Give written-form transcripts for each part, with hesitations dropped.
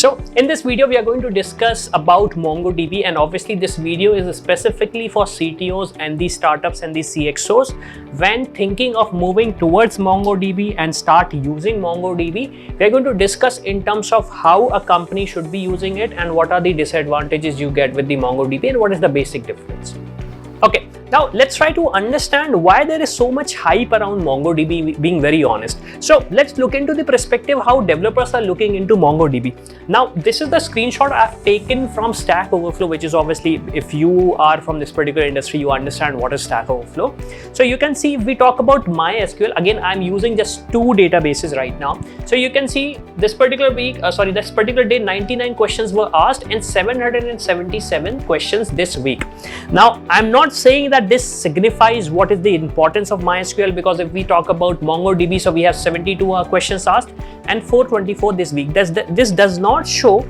So in this video, we are going to discuss about MongoDB, and obviously this video is specifically for CTOs and the startups and the CXOs. When thinking of moving towards MongoDB and start using MongoDB, we are going to discuss in terms of how a company should be using it and what are the disadvantages you get with the MongoDB and what is the basic difference. Okay, now let's try to understand why there is so much hype around MongoDB, being very honest. So let's look into the perspective how developers are looking into MongoDB. Now this is the screenshot I've taken from Stack Overflow, which is obviously, if you are from this particular industry, you understand what is Stack Overflow. So you can see if we talk about MySQL, again I'm using just two databases right now. So you can see this particular day 99 questions were asked and 777 questions this week. Now I'm not saying that this signifies what is the importance of MySQL, because if we talk about MongoDB, so we have 72 questions asked and 424 this week. This does not show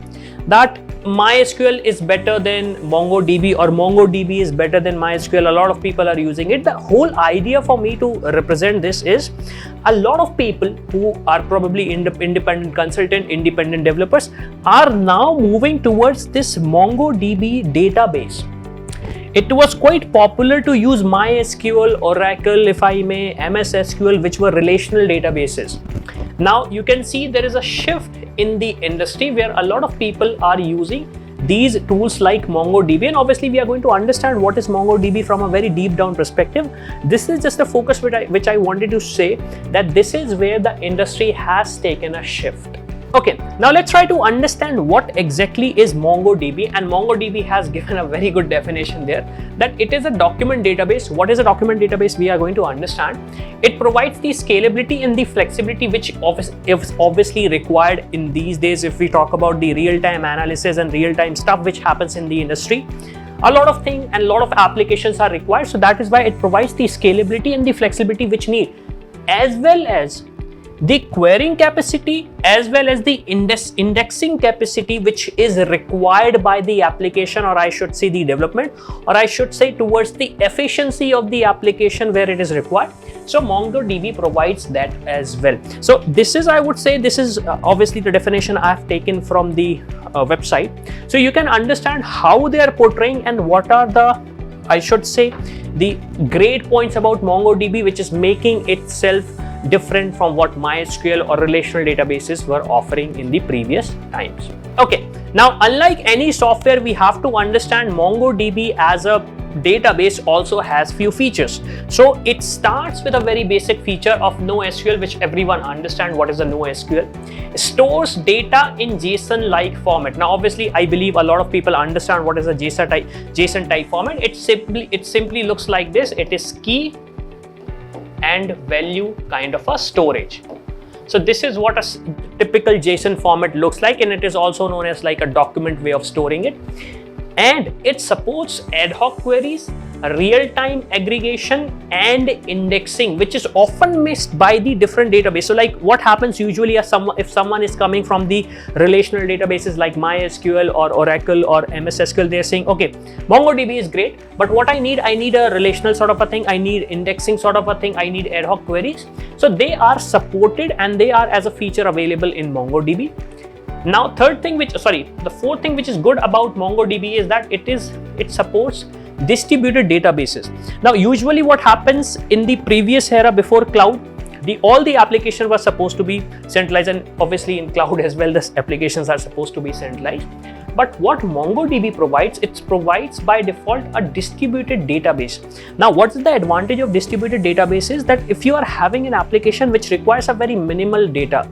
that MySQL is better than MongoDB or MongoDB is better than MySQL. A lot of people are using it. The whole idea for me to represent this is a lot of people who are probably independent consultant, independent developers are now moving towards this MongoDB database. It was quite popular to use MySQL, Oracle, if I may, MS SQL, which were relational databases. Now you can see there is a shift in the industry where a lot of people are using these tools like MongoDB, and obviously we are going to understand what is MongoDB from a very deep down perspective. This is just a focus which I wanted to say that this is where the industry has taken a shift. Okay, now let's try to understand what exactly is MongoDB, and MongoDB has given a very good definition there that it is a document database. What is a document database? We are going to understand. It provides the scalability and the flexibility which is obviously required in these days if we talk about the real-time analysis and real-time stuff which happens in the industry. A lot of things and a lot of applications are required, so that is why it provides the scalability and the flexibility which need, as well as the querying capacity as well as the indexing capacity which is required by the application, or I should say the development, or I should say towards the efficiency of the application where it is required. So MongoDB provides that as well. So this is, I would say, this is obviously the definition I have taken from the website. So you can understand how they are portraying and what are the, I should say, the great points about MongoDB which is making itself different from what MySQL or relational databases were offering in the previous times. Okay, now unlike any software, we have to understand MongoDB as a database also has few features. So it starts with a very basic feature of NoSQL, which everyone understands what is a NoSQL. Stores data in JSON-like format. Now obviously I believe a lot of people understand what is a JSON type format. It simply looks like this. It is key and value kind of a storage. So this is what a typical JSON format looks like, and it is also known as like a document way of storing it. And it supports ad hoc queries, real-time aggregation and indexing, which is often missed by the different databases. So like what happens usually if someone is coming from the relational databases like MySQL or Oracle or MS SQL, they're saying, okay, MongoDB is great, but what I need a relational sort of a thing, I need indexing sort of a thing, I need ad hoc queries. So they are supported and they are as a feature available in MongoDB. Now the fourth thing which is good about MongoDB is that it supports distributed databases. Now usually what happens in the previous era before cloud, all the applications were supposed to be centralized, and obviously in cloud as well the applications are supposed to be centralized. But what MongoDB provides, it provides by default a distributed database. Now what is the advantage of distributed databases? That if you are having an application which requires a very minimal data,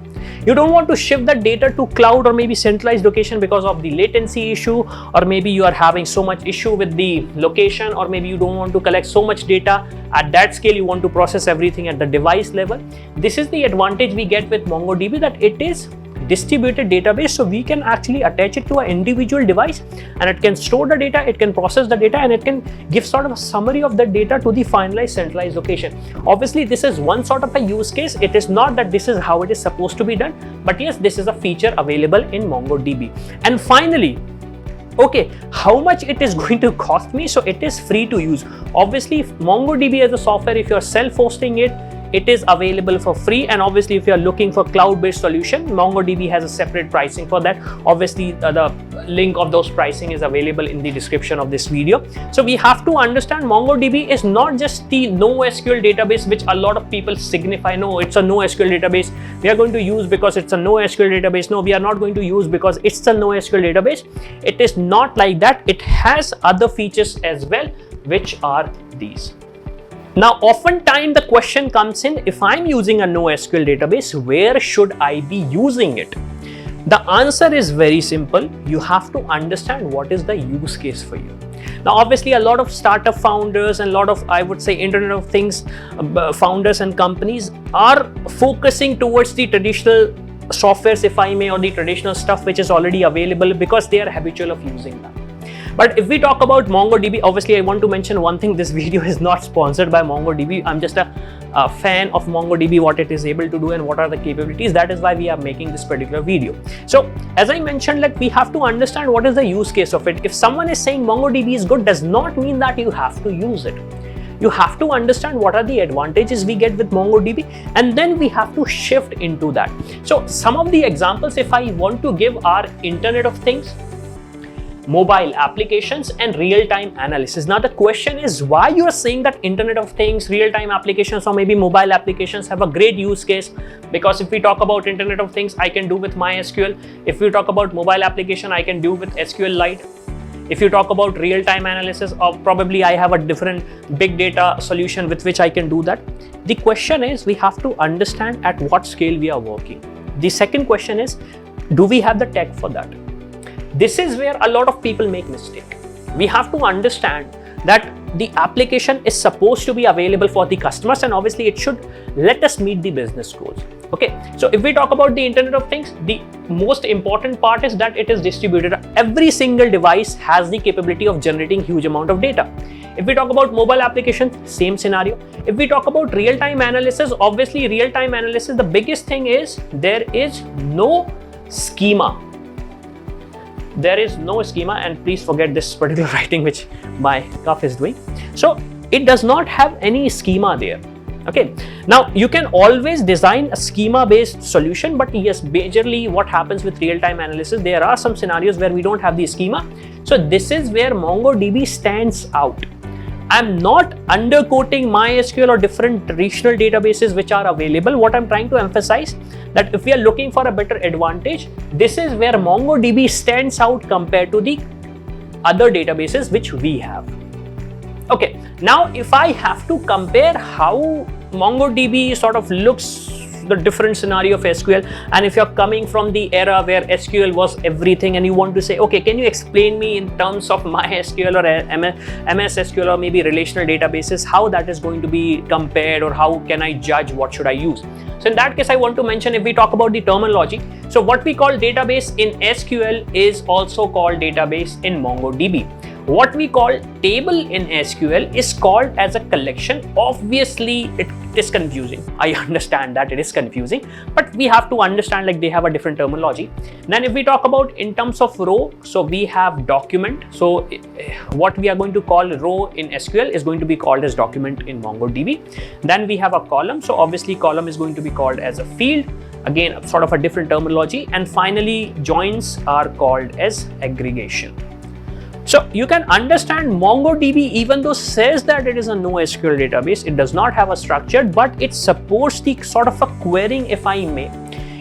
you don't want to shift that data to cloud or maybe centralized location because of the latency issue, or maybe you are having so much issue with the location, or maybe you don't want to collect so much data at that scale, you want to process everything at the device level. This is the advantage we get with MongoDB, that it is distributed database, so we can actually attach it to an individual device and it can store the data, it can process the data, and it can give sort of a summary of the data to the finalized centralized location. Obviously this is one sort of a use case. It is not that this is how it is supposed to be done, but yes, this is a feature available in MongoDB. And finally, okay, how much it is going to cost me? So it is free to use. Obviously MongoDB as a software, if you're self-hosting it, it is available for free, and obviously if you are looking for cloud-based solution, MongoDB has a separate pricing for that. Obviously the link of those pricing is available in the description of this video. So we have to understand MongoDB is not just the NoSQL database which a lot of people signify. No, it's a NoSQL database we are going to use because it's a NoSQL database. No, we are not going to use because it's a NoSQL database. It is not like that. It has other features as well, which are these. Now, oftentimes the question comes in, if I'm using a NoSQL database, where should I be using it? The answer is very simple. You have to understand what is the use case for you. Now, obviously, a lot of startup founders and a lot of, I would say, Internet of Things founders and companies are focusing towards the traditional softwares, if I may, or the traditional stuff which is already available because they are habitual of using that. But if we talk about MongoDB, obviously I want to mention one thing, this video is not sponsored by MongoDB. I'm just a fan of MongoDB, what it is able to do and what are the capabilities. That is why we are making this particular video. So as I mentioned, like, we have to understand what is the use case of it. If someone is saying MongoDB is good, does not mean that you have to use it. You have to understand what are the advantages we get with MongoDB, and then we have to shift into that. So some of the examples, if I want to give, are Internet of Things, mobile applications, and real-time analysis. Now the question is why you are saying that Internet of Things, real-time applications, or maybe mobile applications have a great use case. Because if we talk about Internet of Things, I can do with MySQL. If we talk about mobile application, I can do with SQLite. If you talk about real-time analysis, or probably I have a different big data solution with which I can do that. The question is, we have to understand at what scale we are working. The second question is, do we have the tech for that? This is where a lot of people make mistake. We have to understand that the application is supposed to be available for the customers, and obviously it should let us meet the business goals. Okay, so if we talk about the Internet of Things, the most important part is that it is distributed. Every single device has the capability of generating huge amount of data. If we talk about mobile application, same scenario. If we talk about real-time analysis, obviously real-time analysis, the biggest thing is there is no schema. There is no schema, and please forget this particular writing which my cuff is doing. So it does not have any schema there. Okay, now you can always design a schema based solution, but yes, majorly what happens with real-time analysis, there are some scenarios where we don't have the schema. So this is where MongoDB stands out. I'm not undercoating MySQL or different traditional databases which are available. What I'm trying to emphasize, that if we are looking for a better advantage, this is where MongoDB stands out compared to the other databases which we have. Okay, now if I have to compare how MongoDB sort of looks, the different scenario of SQL, and if you're coming from the era where SQL was everything and you want to say, okay, can you explain me in terms of MySQL or MS SQL or maybe relational databases, how that is going to be compared, or how can I judge what should I use? So in that case, I want to mention, if we talk about the terminology, so what we call database in SQL is also called database in MongoDB. What we call table in SQL is called as a collection. Obviously, it is confusing. I understand that it is confusing, but we have to understand, like, they have a different terminology. Then if we talk about in terms of row, so we have document. So what we are going to call row in SQL is going to be called as document in MongoDB. Then we have a column. So obviously column is going to be called as a field. Again, sort of a different terminology. And finally, joins are called as aggregation. So you can understand MongoDB, even though says that it is a NoSQL database, it does not have a structure, but it supports the sort of a querying, if I may.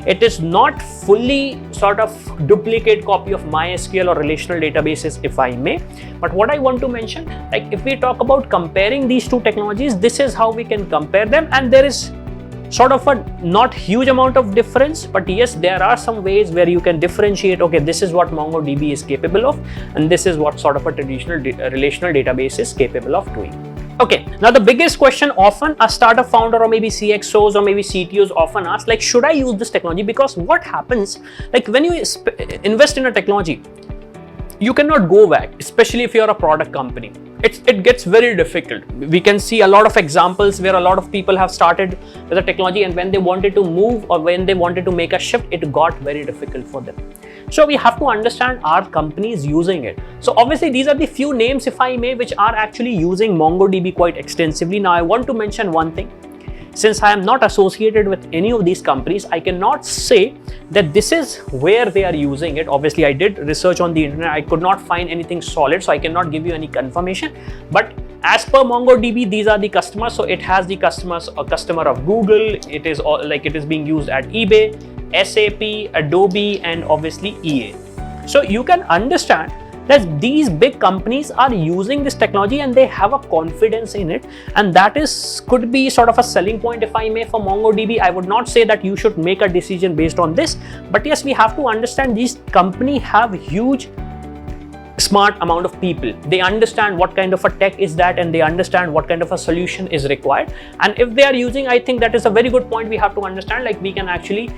It is not fully sort of duplicate copy of MySQL or relational databases, if I may. But what I want to mention, like, if we talk about comparing these two technologies, this is how we can compare them, and there is sort of a not huge amount of difference, but yes, there are some ways where you can differentiate, okay, this is what MongoDB is capable of, and this is what sort of a traditional relational database is capable of doing. Okay, now the biggest question often a startup founder or maybe CXOs or maybe CTOs often ask, like, should I use this technology? Because what happens, like, when you invest in a technology, you cannot go back, especially if you're a product company. It gets very difficult. We can see a lot of examples where a lot of people have started with a technology, and when they wanted to move or when they wanted to make a shift, it got very difficult for them. So we have to understand, are companies using it? So obviously these are the few names, if I may, which are actually using MongoDB quite extensively. Now I want to mention one thing. Since I am not associated with any of these companies, I cannot say that this is where they are using it. Obviously, I did research on the internet. I could not find anything solid, so I cannot give you any confirmation. But as per MongoDB, these are the customers. So it has the customers, a customer of Google. It is all, like it is being used at eBay, SAP, Adobe, and obviously EA. So you can understand that these big companies are using this technology and they have a confidence in it, and that could be sort of a selling point, if I may, for MongoDB. I would not say that you should make a decision based on this, but yes, we have to understand these companies have huge smart amount of people. They understand what kind of a tech is that, and they understand what kind of a solution is required. And if they are using, I think that is a very good point. We have to understand, like, we can actually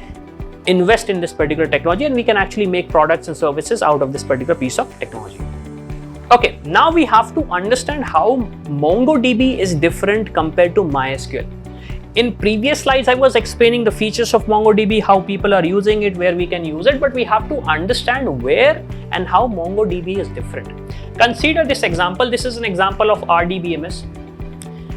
invest in this particular technology and we can actually make products and services out of this particular piece of technology. Okay, now we have to understand how MongoDB is different compared to MySQL. In previous slides, I was explaining the features of MongoDB, how people are using it, where we can use it, but we have to understand where and how MongoDB is different. Consider this example. This is an example of RDBMS.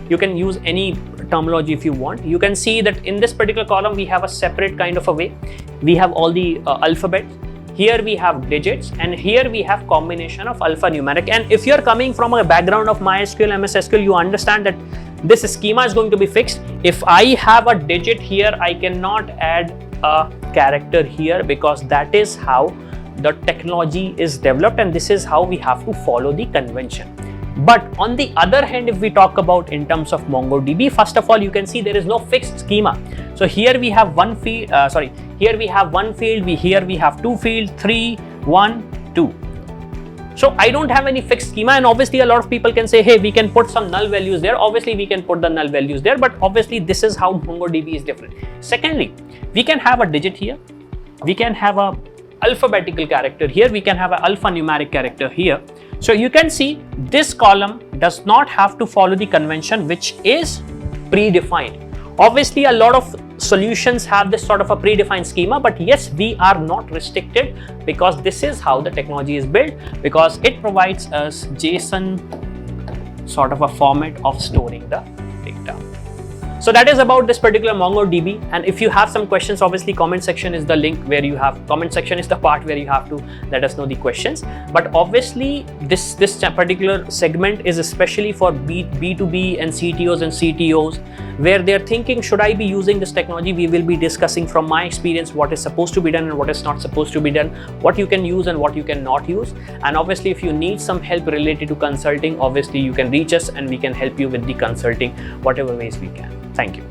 You can use any terminology if you want. You can see that in this particular column, we have a separate kind of a way. We have all the alphabets. Here we have digits, and here we have combination of alphanumeric. And if you're coming from a background of MySQL, MS SQL, you understand that this schema is going to be fixed. If I have a digit here, I cannot add a character here, because that is how the technology is developed and this is how we have to follow the convention. But on the other hand, if we talk about in terms of MongoDB, first of all, you can see there is no fixed schema. So here we have one field, here we have one field, here we have two fields, 3, 1, 2. So I don't have any fixed schema, and obviously a lot of people can say, hey, we can put some null values there. Obviously we can put the null values there, but obviously this is how MongoDB is different. Secondly, we can have a digit here, we can have a alphabetical character here, we can have an alphanumeric character here. So you can see this column does not have to follow the convention which is predefined. Obviously a lot of solutions have this sort of a predefined schema, but yes, we are not restricted, because this is how the technology is built, because it provides us JSON sort of a format of storing the data. So that is about this particular MongoDB. And if you have some questions, obviously comment section is the link where you have, comment section is the part where you have to let us know the questions. But obviously this particular segment is especially for B2B and CTOs and CTOs, where they're thinking, should I be using this technology? We will be discussing from my experience what is supposed to be done and what is not supposed to be done, what you can use and what you cannot use. And obviously if you need some help related to consulting, obviously you can reach us and we can help you with the consulting, whatever ways we can. Thank you.